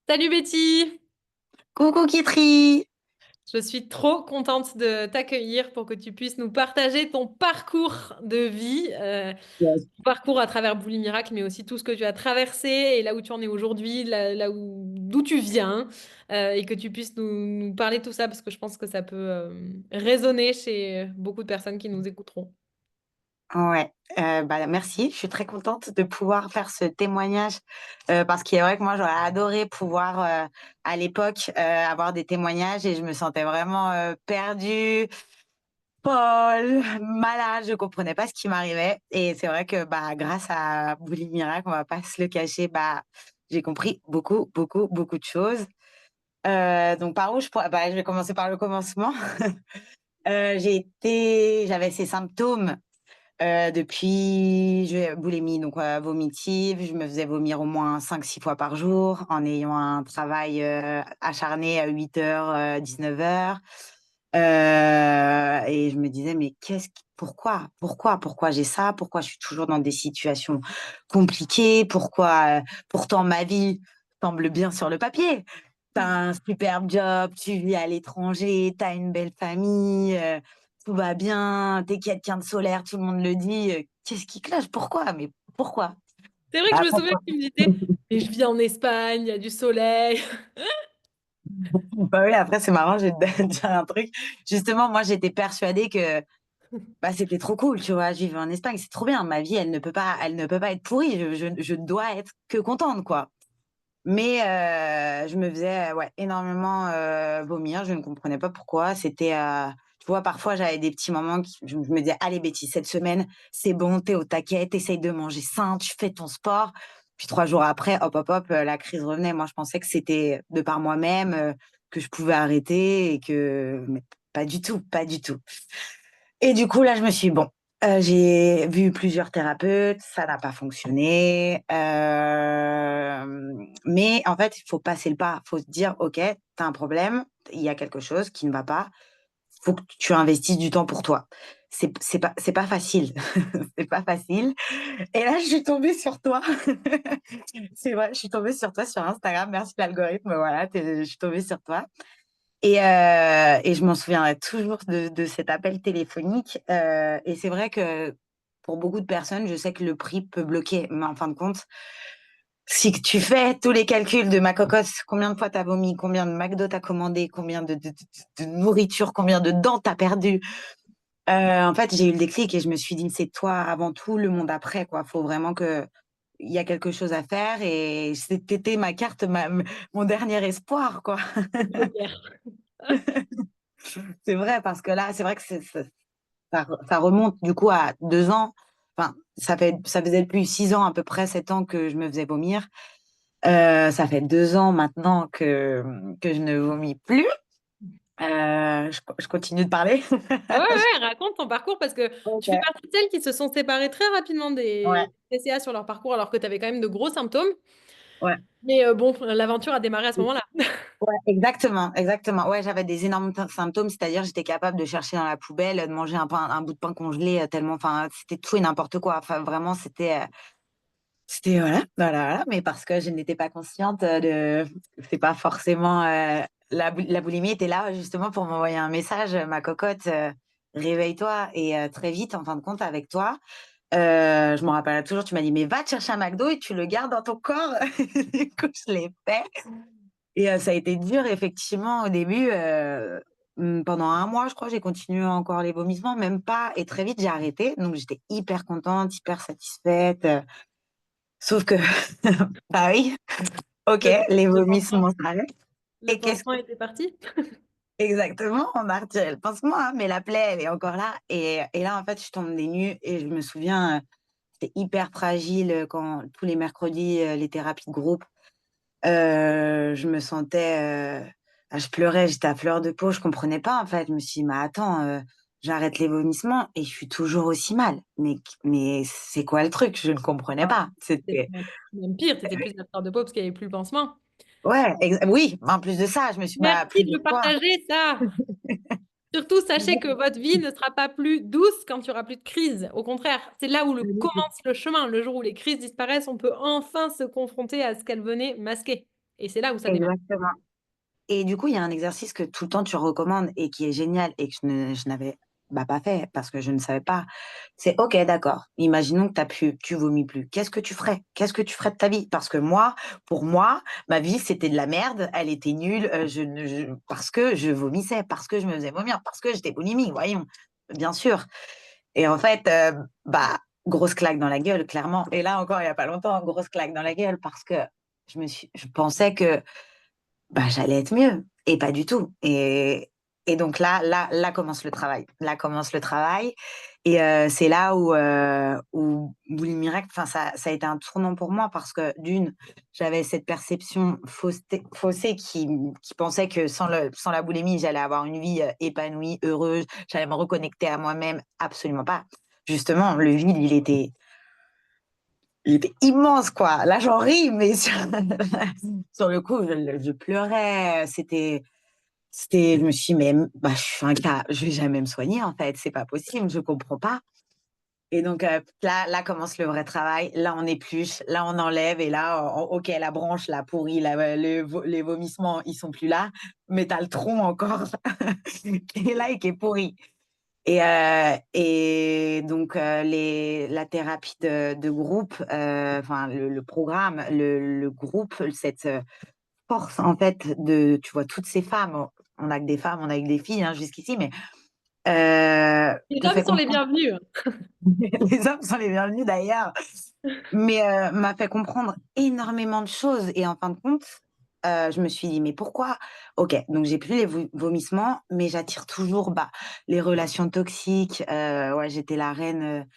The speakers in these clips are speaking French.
Salut Betty! Coucou Kitri! Je suis trop contente de t'accueillir pour que tu puisses nous partager ton parcours de vie, Yes. ton parcours à travers Boulimie Miracle, mais aussi tout ce que tu as traversé et là où tu en es aujourd'hui, là où d'où tu viens, et que tu puisses nous parler de tout ça parce que je pense que ça peut résonner chez beaucoup de personnes qui nous écouteront. Ouais, merci. Je suis très contente de pouvoir faire ce témoignage parce qu'il est vrai que moi j'aurais adoré pouvoir à l'époque avoir des témoignages et je me sentais vraiment perdue, folle, malade. Je comprenais pas ce qui m'arrivait et c'est vrai que grâce à Boulimie Miracle, on va pas se le cacher, j'ai compris beaucoup, beaucoup, beaucoup de choses. Donc par où je vais commencer par le commencement. J'avais ces symptômes depuis boulimie, donc vomitive. Je me faisais vomir au moins 5-6 fois par jour en ayant un travail acharné à 8 h, 19 h. Et je me disais, mais pourquoi j'ai ça? Pourquoi je suis toujours dans des situations compliquées? Pourtant ma vie semble bien sur le papier. T'as un superbe job, tu vis à l'étranger, t'as une belle famille, tout va bien, t'es quelqu'un de solaire, tout le monde le dit. Qu'est-ce qui cloche? Pourquoi? Mais pourquoi? C'est vrai que je me souviens Pourquoi? que tu me disais, mais je vis en Espagne, il y a du soleil. Bah oui, après, c'est marrant, je vais te dire un truc. Justement, moi, j'étais persuadée que c'était trop cool, tu vois. Je vivais en Espagne, c'est trop bien. Ma vie, elle ne peut pas être pourrie. Je dois être que contente, quoi. Mais je me faisais ouais, énormément vomir. Je ne comprenais pas pourquoi. Tu vois, parfois, j'avais des petits moments je me disais, allez, Betty, cette semaine, c'est bon, t'es au taquet, t'essayes de manger sain, tu fais ton sport. Puis 3 jours après, hop, hop, hop, la crise revenait. Moi, je pensais que c'était de par moi-même, que je pouvais arrêter mais pas du tout, pas du tout. Et du coup, là, je me suis dit, bon, j'ai vu plusieurs thérapeutes, ça n'a pas fonctionné. Mais en fait, il faut passer le pas. Il faut se dire, OK, tu as un problème, il y a quelque chose qui ne va pas. Il faut que tu investisses du temps pour toi. C'est pas facile. C'est pas facile. Et là, je suis tombée sur toi. C'est vrai, je suis tombée sur toi sur Instagram. Merci l'algorithme. Voilà, je suis tombée sur toi. Et je m'en souviendrai toujours de cet appel téléphonique. Et c'est vrai que pour beaucoup de personnes, je sais que le prix peut bloquer. Mais en fin de compte, si tu fais tous les calculs de ma cocotte, combien de fois t'as vomi, combien de McDo t'as commandé, combien de nourriture, combien de dents t'as perdu, en fait, j'ai eu le déclic et je me suis dit, c'est toi avant tout, le monde après, quoi. Faut vraiment que il y a quelque chose à faire et c'était ma carte, mon dernier espoir, quoi. C'est vrai, parce que là, c'est vrai que ça remonte du coup à 2 ans. Enfin, ça faisait depuis 6 ans, à peu près 7 ans que je me faisais vomir. Ça fait 2 ans maintenant que je ne vomis plus. Je continue de parler. Ouais, ouais, raconte ton parcours parce que tu fais Ok. partie de celles qui se sont séparées très rapidement Ouais, des TCA sur leur parcours alors que tu avais quand même de gros symptômes. ouais, Mais bon, l'aventure a démarré à ce moment-là. ouais, exactement, exactement. Ouais, j'avais des énormes symptômes, c'est-à-dire j'étais capable de chercher dans la poubelle, de manger un bout de pain congelé tellement, enfin, c'était tout et n'importe quoi. Enfin, vraiment, c'était voilà, voilà, voilà, mais parce que je n'étais pas consciente c'est pas forcément la boulimie était là justement pour m'envoyer un message, ma cocotte, réveille-toi et très vite en fin de compte avec toi. Je me rappelle toujours, tu m'as dit mais va te chercher un McDo et tu le gardes dans ton corps. Du coup, je l'ai fait et ça a été dur effectivement au début. Pendant un mois, je crois, j'ai continué encore les vomissements, même pas, et très vite j'ai arrêté. Donc j'étais hyper contente, hyper satisfaite. Sauf que, bah oui, ok, Le, les le pansement, vomissements s'arrêtent. le Et qu'est-ce pansement était parti. exactement, on a retiré le pansement, hein, mais la plaie, elle est encore là. Et là, en fait, je tombe des nues et je me souviens, c'était hyper fragile quand tous les mercredis, les thérapies de groupe, je me sentais, je pleurais, j'étais à fleur de peau, je comprenais pas en fait. Je me suis dit, mais attends, j'arrête les vomissements et je suis toujours aussi mal. Mais c'est quoi le truc? Je ne comprenais pas. C'était C'était même pire, tu étais plus à fleur de peau parce qu'il n'y avait plus le pansement. ouais, oui. En plus de ça, je me suis dit, Merci plus de de me poids. partager ça. Surtout, sachez que votre vie ne sera pas plus douce quand il n'y aura plus de crise. Au contraire, c'est là où commence le chemin. Le jour où les crises disparaissent, on peut enfin se confronter à ce qu'elles venaient masquer. Et c'est là où ça démarre. exactement. Et du coup, il y a un exercice que tout le temps tu recommandes et qui est génial et que je n'avais pas fait parce que je ne savais pas. C'est OK, d'accord. Imaginons que tu vomis plus. Qu'est-ce que tu ferais? Qu'est-ce que tu ferais de ta vie? Parce que moi, pour moi, ma vie, c'était de la merde. Elle était nulle. Parce que je vomissais, parce que je me faisais vomir, parce que j'étais boulimique, voyons. Bien sûr. Et en fait, grosse claque dans la gueule, clairement. Et là encore, il n'y a pas longtemps, grosse claque dans la gueule parce que je pensais que j'allais être mieux. Et pas du tout. Et donc là commence le travail. Là commence le travail. Et c'est là où Boulimie Miracle, enfin, ça a été un tournant pour moi parce que d'une, j'avais cette perception faussée qui pensait que sans la boulimie, j'allais avoir une vie épanouie, heureuse, j'allais me reconnecter à moi-même. Absolument pas. Justement, le vide, il était immense, quoi. Là, j'en ris, mais sur le coup, je pleurais. Je me suis dit, mais je suis un cas, je vais jamais me soigner, en fait. C'est pas possible, je comprends pas. Et donc, là commence le vrai travail. Là, on épluche, là, on enlève. Et là, OK, la branche, la pourrie, les vomissements, ils sont plus là. Mais t'as le tronc encore qui est là et qui est pourri. Et donc, la thérapie de groupe, enfin, le programme, le groupe, cette force, en fait, tu vois, toutes ces femmes, on a que des femmes, on a que des filles, hein, jusqu'ici, mais Les te hommes fait sont les comprendre. bienvenus. Les hommes sont les bienvenus d'ailleurs, mais m'a fait comprendre énormément de choses. Et en fin de compte, je me suis dit, mais pourquoi? Ok, donc j'ai plus les vomissements, mais j'attire toujours les relations toxiques. Ouais, j'étais la reine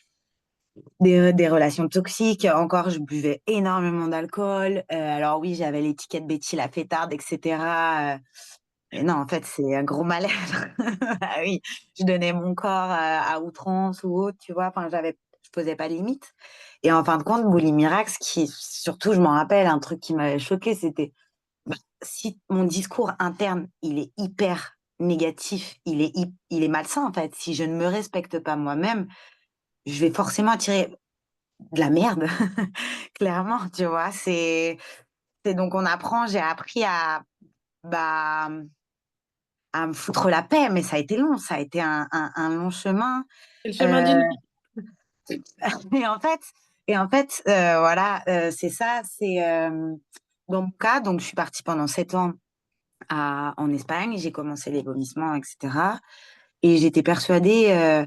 des relations toxiques. Encore, je buvais énormément d'alcool. Alors oui, j'avais l'étiquette Betty la fêtarde, etc. Mais non, en fait, c'est un gros mal-être. Ah oui, je donnais mon corps à outrance ou autre, tu vois. Enfin, je posais pas de limite. Et en fin de compte, Boulimie Miracle, surtout, je m'en rappelle, un truc qui m'avait choqué, c'était si mon discours interne, il est hyper négatif, il est malsain, en fait. Si je ne me respecte pas moi-même, je vais forcément attirer de la merde, clairement, tu vois. C'est donc j'ai appris bah, à me foutre la paix, mais ça a été long, ça a été un long chemin. C'est le chemin Euh, d'une vie. et en fait, voilà, c'est ça. C'est dans mon cas, donc je suis partie pendant 7 ans en Espagne. J'ai commencé les vomissements, etc. Et j'étais persuadée,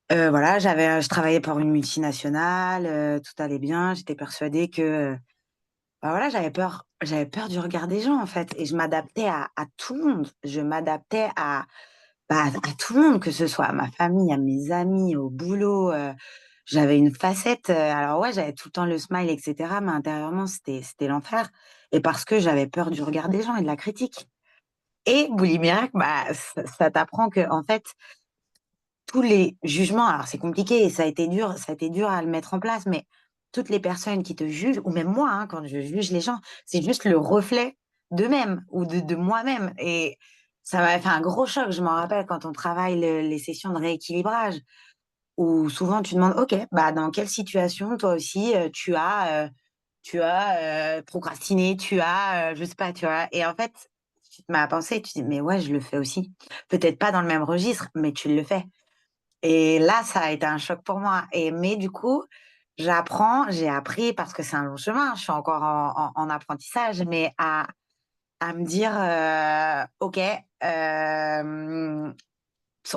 voilà, je travaillais pour une multinationale, tout allait bien. J'étais persuadée que voilà, j'avais peur du regard des gens en fait, et je m'adaptais à tout le monde. Je m'adaptais à tout le monde, que ce soit à ma famille, à mes amis, au boulot. J'avais une facette. Alors ouais, j'avais tout le temps le smile, etc. Mais intérieurement, c'était l'enfer. Et parce que j'avais peur du regard des gens et de la critique. Et Bully Miracle, ça t'apprend que en fait, tous les jugements, alors c'est compliqué et ça a été dur à le mettre en place, mais toutes les personnes qui te jugent, ou même moi, hein, quand je juge les gens, c'est juste le reflet d'eux-mêmes ou de moi-même. Et ça m'a fait un gros choc. Je m'en rappelle quand on travaille les sessions de rééquilibrage, où souvent tu demandes, OK, dans quelle situation toi aussi tu as procrastiné, je sais pas, tu vois. Et en fait, tu te mets à penser, tu te dis, mais ouais, je le fais aussi. Peut-être pas dans le même registre, mais tu le fais. Et là, ça a été un choc pour moi. Mais du coup, j'ai appris, parce que c'est un long chemin, je suis encore en apprentissage, mais à me dire, OK,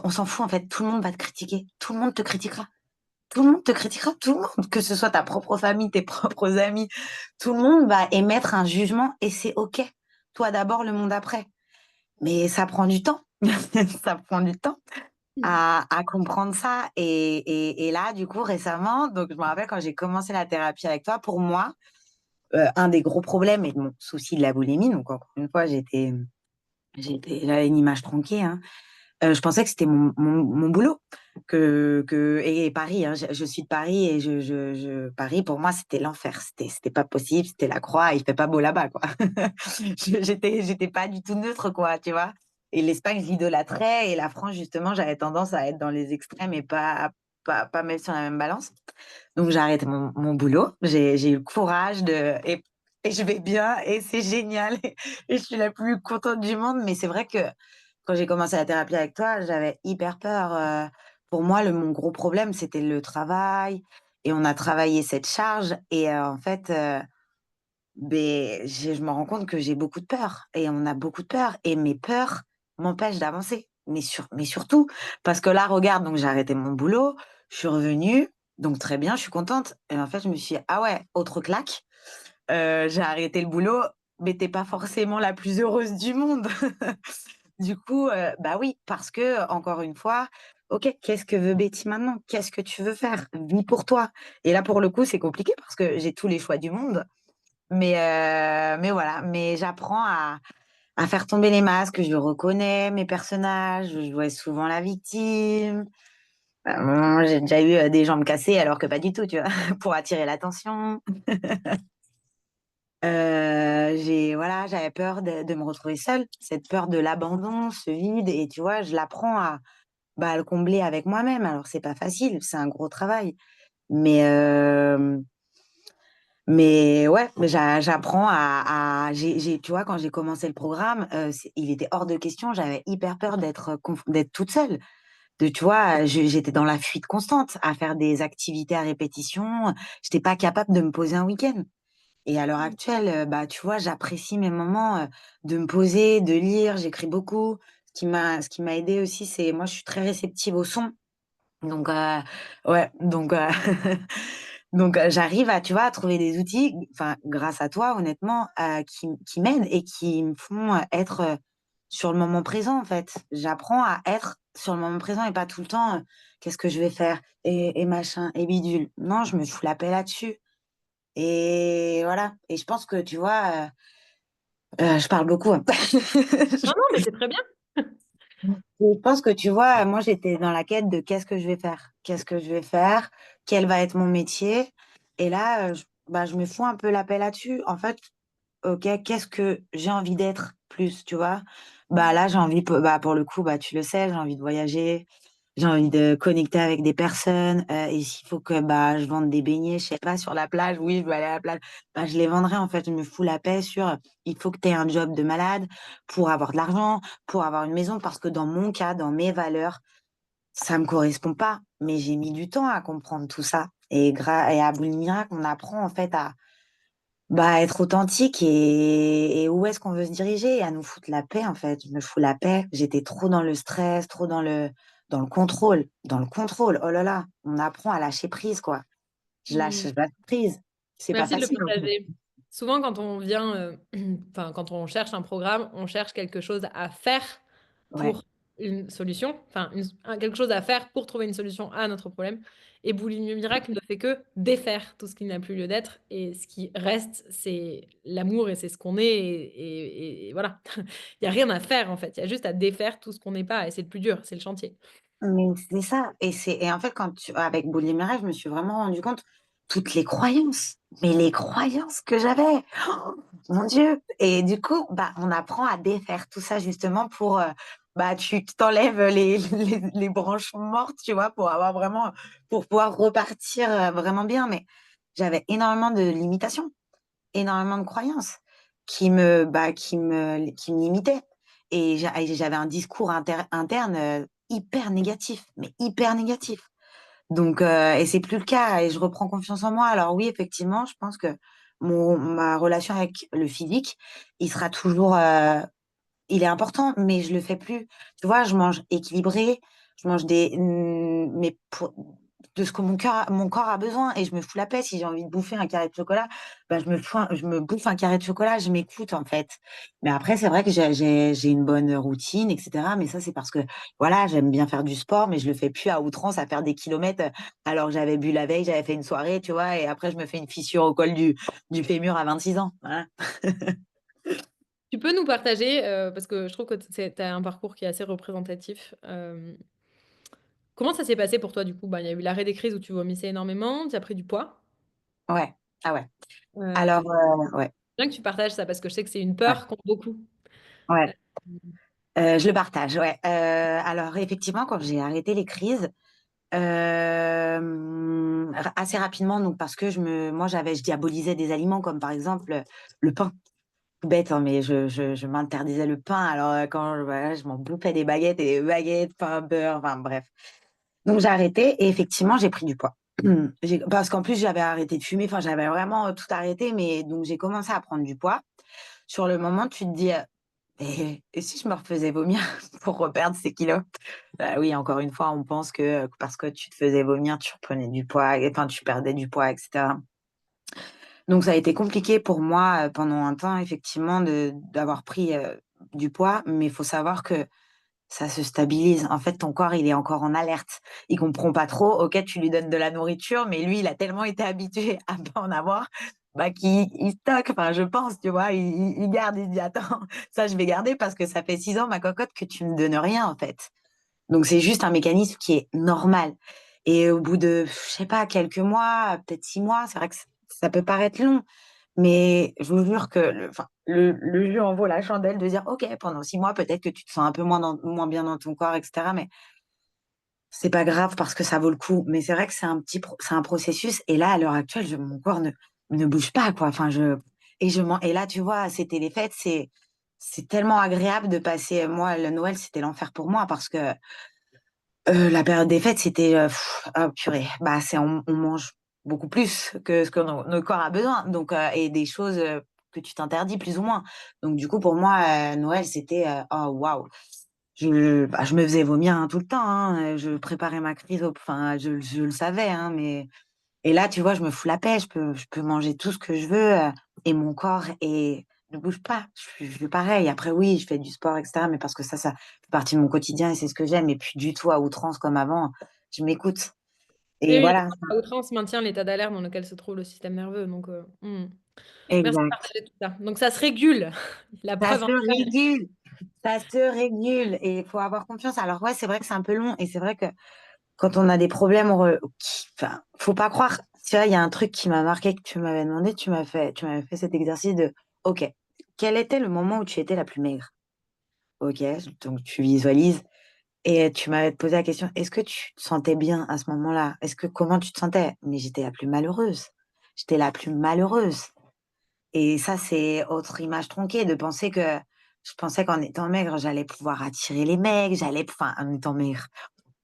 on s'en fout en fait, tout le monde va te critiquer, tout le monde te critiquera. Tout le monde te critiquera, tout le monde, que ce soit ta propre famille, tes propres amis, tout le monde va émettre un jugement et c'est OK. Toi d'abord, le monde après. Mais ça prend du temps. Ça prend du temps à comprendre ça. Et là, du coup, récemment, donc je me rappelle quand j'ai commencé la thérapie avec toi, pour moi, un des gros problèmes et mon souci de la boulimie, donc encore une fois, j'avais une image tronquée, hein. Je pensais que c'était mon boulot. Et Paris, hein, je suis de Paris et Paris, pour moi, c'était l'enfer. C'était pas possible, c'était la croix, il fait pas beau là-bas, quoi. J'étais pas du tout neutre, quoi, tu vois. Et l'Espagne, je l'idolâtrais, et la France, justement, j'avais tendance à être dans les extrêmes et pas mettre sur la même balance. Donc, j'ai arrêté mon boulot. J'ai eu le courage et je vais bien et c'est génial et je suis la plus contente du monde. Mais c'est vrai que quand j'ai commencé la thérapie avec toi, j'avais hyper peur, pour moi, mon gros problème, c'était le travail et on a travaillé cette charge et en fait, je me rends compte que j'ai beaucoup de peur et on a beaucoup de peur et mes peurs m'empêchent d'avancer. Mais surtout parce que là, regarde, donc j'ai arrêté mon boulot, je suis revenue, donc très bien, je suis contente et en fait, je me suis dit: «Ah ouais, autre claque, j'ai arrêté le boulot, mais tu pas forcément la plus heureuse du monde». Du coup, bah oui, parce que encore une fois, OK, qu'est-ce que veut Betty maintenant? Qu'est-ce que tu veux faire? Vis pour toi et là, pour le coup, c'est compliqué parce que j'ai tous les choix du monde, mais voilà, mais j'apprends à faire tomber les masques, je reconnais mes personnages, je jouais souvent la victime. J'ai déjà eu, des jambes cassées alors que pas du tout, tu vois? Pour attirer l'attention. Voilà, j'avais peur de me retrouver seule, cette peur de l'abandon, ce vide et tu vois, je l'apprends à le combler avec moi-même. Alors c'est pas facile, c'est un gros travail, mais mais ouais, mais j'apprends j'ai tu vois, quand j'ai commencé le programme, il était hors de question, j'avais hyper peur d'être toute seule. Tu vois, j'étais dans la fuite constante, à faire des activités à répétition, j'étais pas capable de me poser un week-end et à l'heure actuelle, bah, tu vois, j'apprécie mes moments, de me poser, de lire, j'écris beaucoup. Ce qui m'a aidée aussi, c'est moi, je suis très réceptive au son. Donc ouais, j'arrive à, tu vois, à trouver des outils, enfin, grâce à toi, honnêtement, qui m'aident et qui me font, être, sur le moment présent, en fait. J'apprends à être sur le moment présent et pas tout le temps, «Qu'est-ce que je vais faire?» et machin et bidule. Non, je me fous la paix là-dessus et voilà et je pense que, tu vois, je parle beaucoup, hein. Non, non, mais c'est très bien. Je pense que tu vois, moi j'étais dans la quête de qu'est-ce que je vais faire? Qu'est-ce que je vais faire? Quel va être mon métier? Et là, je me fous un peu la paix là-dessus. En fait, OK, qu'est-ce que j'ai envie d'être plus, tu vois? Bah, là, j'ai envie pour le coup, bah, tu le sais, j'ai envie de voyager, j'ai envie de connecter avec des personnes, et s'il faut que, bah, je vende des beignets, je sais pas, sur la plage, oui, je veux aller à la plage, bah, je les vendrai, en fait. Je me fous la paix sur, il faut que tu aies un job de malade pour avoir de l'argent, pour avoir une maison, parce que dans mon cas, dans mes valeurs, ça me correspond pas. Mais j'ai mis du temps à comprendre tout ça et à Boules Miracle, on apprend, en fait, être authentique et où est-ce qu'on veut se diriger et à nous foutre la paix, en fait. Je me fous la paix. J'étais trop dans le stress, trop dans le contrôle. Dans le contrôle, oh là là, on apprend à lâcher prise, quoi. Je Mmh. lâche prise. C'est pas Merci de le facile, en fait. partager. Souvent, quand on vient, enfin, quand on cherche un programme, on cherche quelque chose à faire Ouais. pour une solution, enfin, quelque chose à faire pour trouver une solution à notre problème. Et Boulimie Miracle ne fait que défaire tout ce qui n'a plus lieu d'être. Et ce qui reste, c'est l'amour et c'est ce qu'on est. Et voilà. Il n'y a rien à faire, en fait. Il y a juste à défaire tout ce qu'on n'est pas. Et c'est le plus dur, c'est le chantier. Mais c'est ça et en fait, avec Bouliméré, je me suis vraiment rendu compte, toutes les croyances, mais les croyances que j'avais! Oh, mon Dieu! Et du coup, bah, on apprend à défaire tout ça justement pour, tu t'enlèves les branches mortes, tu vois? Pour pouvoir repartir, vraiment bien. Mais j'avais énormément de limitations, énormément de croyances qui me limitaient et j'avais un discours interne, hyper négatif, mais hyper négatif. Donc et c'est plus le cas et je reprends confiance en moi. Alors oui, effectivement, je pense que ma relation avec le physique, il sera toujours, il est important, mais je le fais plus. Tu vois, je mange équilibré, je mange mais de ce que mon corps a besoin et je me fous la paix. Si j'ai envie de bouffer un carré de chocolat, bah, je me bouffe un carré de chocolat, je m'écoute, en fait. Mais après, c'est vrai que j'ai une bonne routine et cetera, mais ça, c'est parce que, voilà, j'aime bien faire du sport, mais je le fais plus à outrance, à faire des kilomètres, alors que j'avais bu la veille, j'avais fait une soirée, tu vois? Et après, je me fais une fissure au col du fémur à 26 ans. Voilà. Tu peux nous partager, parce que je trouve que tu as un parcours qui est assez représentatif. Comment ça s'est passé pour toi, du coup? Bah, il y a eu l'arrêt des crises où tu vomissais énormément, tu as pris du poids. Ouais. Ah ouais. Alors, Euh, ouais, Bien que tu partages ça parce que je sais que c'est une ouais, peur qu'ont beaucoup. ouais. Euh, Je le partage, ouais. Alors effectivement, quand j'ai arrêté les crises, Assez rapidement, donc parce que moi, je diabolisais des aliments comme par exemple le pain. Tout bête, hein, mais je m'interdisais le pain. Alors, voilà, je m'en bouffais des baguettes et des baguettes, pain, beurre, enfin bref. Donc, j'ai arrêté et effectivement, j'ai pris du poids. Parce qu'en plus, j'avais arrêté de fumer, enfin, j'avais vraiment tout arrêté, mais donc j'ai commencé à prendre du poids. Sur le moment, tu te dis, et si je me refaisais vomir pour reperdre ces kilos? Bah oui, encore une fois, on pense que parce que tu te faisais vomir, tu reprenais du poids, enfin, tu perdais du poids, etc. Donc, ça a été compliqué pour moi pendant un temps, effectivement, d'avoir pris du poids, mais il faut savoir que ça se stabilise. En fait, ton corps, il est encore en alerte. Il comprend pas trop. Ok, tu lui donnes de la nourriture, mais lui, il a tellement été habitué à pas en avoir, bah, qu'il stocke. Enfin, je pense, tu vois, il garde. Il dit, attends, ça, je vais garder parce que ça fait 6 ans, ma cocotte, que tu me donnes rien, en fait. Donc, c'est juste un mécanisme qui est normal. Et au bout de, je sais pas, quelques mois, peut-être 6 mois, c'est vrai que ça peut paraître long, mais je vous jure que enfin, le jeu en vaut la chandelle de dire, OK, pendant 6 mois, peut-être que tu te sens un peu moins bien dans ton corps, etc. Mais c'est pas grave parce que ça vaut le coup. Mais c'est vrai que c'est un processus. Et là, à l'heure actuelle, mon corps ne bouge pas, quoi. Enfin, et là, tu vois, c'était les fêtes. C'est tellement agréable de passer. Moi, le Noël, c'était l'enfer pour moi parce que la période des fêtes, c'était, oh purée, bah, on mange beaucoup plus que ce que notre corps a besoin, donc et des choses, que tu t'interdis plus ou moins. Donc du coup, pour moi, Noël, c'était, oh waouh! Je me faisais vomir, hein, tout le temps, hein, je préparais ma crise enfin, je le savais, hein, mais et là, tu vois, je me fous la paix, je peux manger tout ce que je veux, et mon corps ne bouge pas. Je suis pareil. Après, oui, je fais du sport, etc., mais parce que ça fait partie de mon quotidien et c'est ce que j'aime. Et puis, du tout à outrance comme avant, je m'écoute. Oui, Et oui, voilà. à outrance maintient l'état d'alerte dans lequel se trouve le système nerveux. Donc, merci de Exact. partager tout ça. Donc, ça se régule. La Ça preuve se en est. régule. Ça se régule. Et il faut avoir confiance. Alors, ouais, c'est vrai que c'est un peu long. Et c'est vrai que quand on a des problèmes, enfin, faut pas croire. Tu vois, il y a un truc qui m'a marqué que tu m'avais demandé. Tu m'avais fait cet exercice de, OK, quel était le moment où tu étais la plus maigre? OK, donc tu visualises et tu m'avais posé la question, est-ce que tu te sentais bien à ce moment-là? Comment tu te sentais? Mais j'étais la plus malheureuse. J'étais la plus malheureuse. Et ça, c'est autre image tronquée de penser que je pensais qu'en étant maigre, j'allais pouvoir attirer les mecs, enfin, en étant maigre,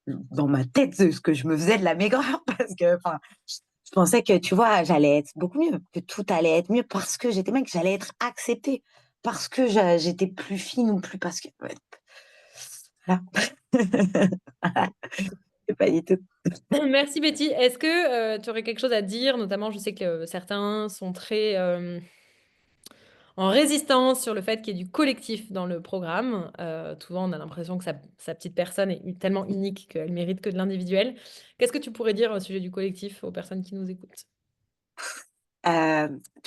dans ma tête, ce que je me faisais de la maigreur, parce que, enfin, je pensais que, tu vois, j'allais être beaucoup mieux, que tout allait être mieux parce que j'étais maigre, que j'allais être acceptée, parce que j'étais plus fine ou plus parce que, ouais, voilà. C'est pas du tout. Merci Betty. Est-ce que tu aurais quelque chose à dire? Notamment, je sais que certains sont très en résistance sur le fait qu'il y ait du collectif dans le programme. Souvent, on a l'impression que sa petite personne est tellement unique qu'elle mérite que de l'individuel. Qu'est-ce que tu pourrais dire au sujet du collectif aux personnes qui nous écoutent? Tu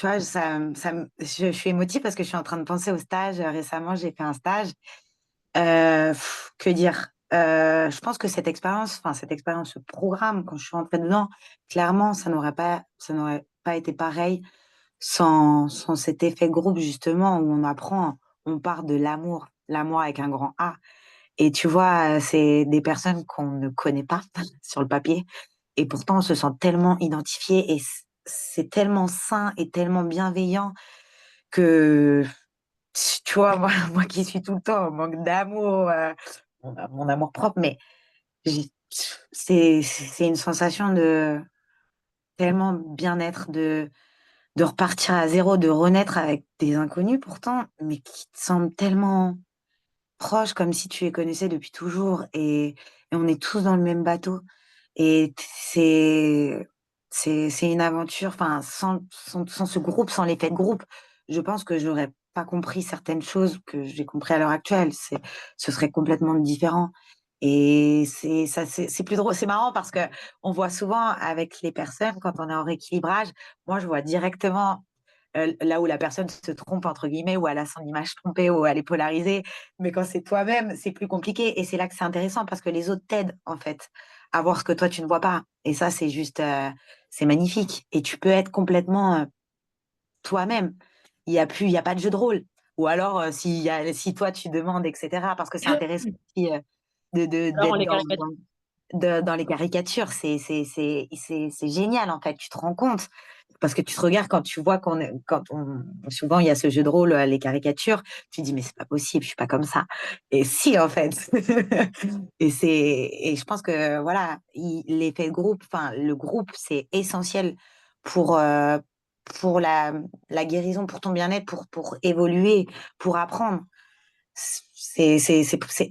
vois, je suis émotive parce que je suis en train de penser au stage. Récemment, j'ai fait un stage. Que dire? Je pense que ce programme, quand je suis rentrée dedans, clairement, ça n'aurait pas été pareil sans cet effet groupe, justement, où on part de l'amour avec un grand A. Et tu vois, c'est des personnes qu'on ne connaît pas sur le papier, et pourtant on se sent tellement identifié et c'est tellement sain et tellement bienveillant que, tu vois, moi, moi qui suis tout le temps en manque d'amour, mon amour propre, mais j'ai- c'est une sensation de tellement bien-être, de repartir à zéro, de renaître avec des inconnus pourtant, mais qui te semblent tellement proches, comme si tu les connaissais depuis toujours, et on est tous dans le même bateau. Et c'est une aventure, enfin, sans ce groupe, sans l'effet de groupe, je pense que j'aurais pas compris certaines choses que j'ai compris à l'heure actuelle. Ce serait complètement différent. Et c'est plus drôle, c'est marrant parce que on voit souvent avec les personnes, quand on est en rééquilibrage, moi je vois directement là où la personne se trompe, entre guillemets, ou elle a son image trompée, ou elle est polarisée. Mais quand c'est toi-même, c'est plus compliqué. Et c'est là que c'est intéressant parce que les autres t'aident, en fait, à voir ce que toi, tu ne vois pas. Et ça, c'est juste, c'est magnifique. Et tu peux être complètement toi-même. Il y a pas de jeu de rôle. Ou alors, si toi, tu demandes, etc. Parce que c'est intéressant aussi, Alors, on d'être les dans, caricature. dans les caricatures. C'est génial, en fait. Tu te rends compte. Parce que tu te regardes quand tu vois souvent il y a ce jeu de rôle, les caricatures, tu dis, mais c'est pas possible, je suis pas comme ça. Et si, en fait. Et je pense que, voilà, l'effet de groupe, enfin, le groupe, c'est essentiel pour, euh, pour la guérison, pour ton bien-être, pour évoluer, pour apprendre. C'est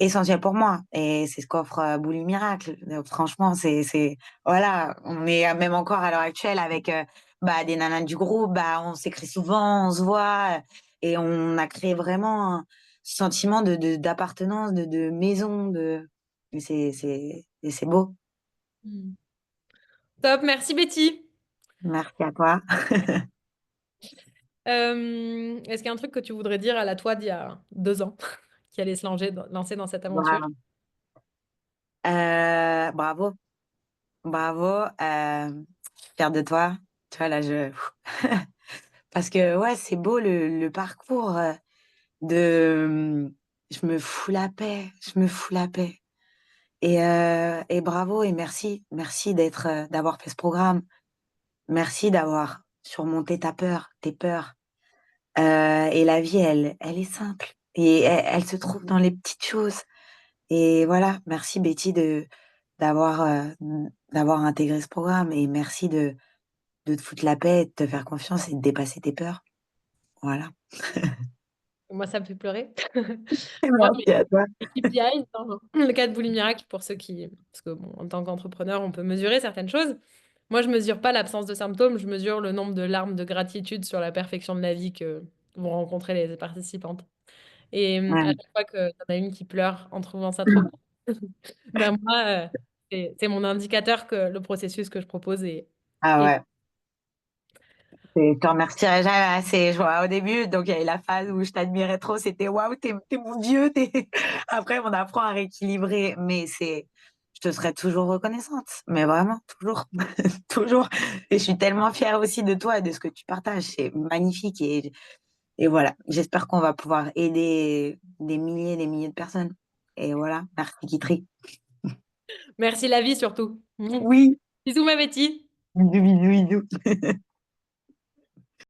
essentiel pour moi et c'est ce qu'offre Boulot Miracle. Franchement, voilà, on est même encore à l'heure actuelle avec bah, des nanas du groupe, bah, on s'écrit souvent, on se voit et on a créé vraiment un sentiment d'appartenance, de maison, et c'est beau. Mm. Top, merci Betty. Merci à toi. Est-ce qu'il y a un truc que tu voudrais dire à la toi d'il y a 2 ans qui allait se lancer dans cette aventure? Bravo. Bravo, bravo. Fière de toi. Tu vois, là, parce que, ouais, c'est beau le parcours de je me fous la paix, je me fous la paix. Et bravo et merci, merci d'avoir fait ce programme. Merci d'avoir surmonté tes peurs. Et la vie, elle est simple et elle se trouve dans les petites choses. Et voilà, merci Betty d'avoir d'avoir intégré ce programme et merci de te foutre la paix, de te faire confiance et de dépasser tes peurs. Voilà. Moi, ça me fait pleurer. Moi, Merci à toi. mes KPIs, dans le cas de Bully Miracle, pour ceux qui... Parce que, bon, en tant qu'entrepreneur, on peut mesurer certaines choses. Moi, je mesure pas l'absence de symptômes, je mesure le nombre de larmes de gratitude sur la perfection de la vie que vont rencontrer les participantes. Et à Ouais. chaque fois que y en a une qui pleure en trouvant ça trop beau, ben moi, c'est mon indicateur que le processus que je propose Ah est... ouais. Je te remercierai jamais assez. Je vois, au début, donc il y avait la phase où je t'admirais trop, c'était waouh, t'es mon Dieu. Après, on apprend à rééquilibrer, mais je te serai toujours reconnaissante, mais vraiment, toujours, toujours. Et je suis tellement fière aussi de toi et de ce que tu partages. C'est magnifique et voilà. J'espère qu'on va pouvoir aider des milliers de personnes. Et voilà, merci Kitri. Merci la vie surtout. Oui, Bisous ma Betty. bisous, bisous, bisous.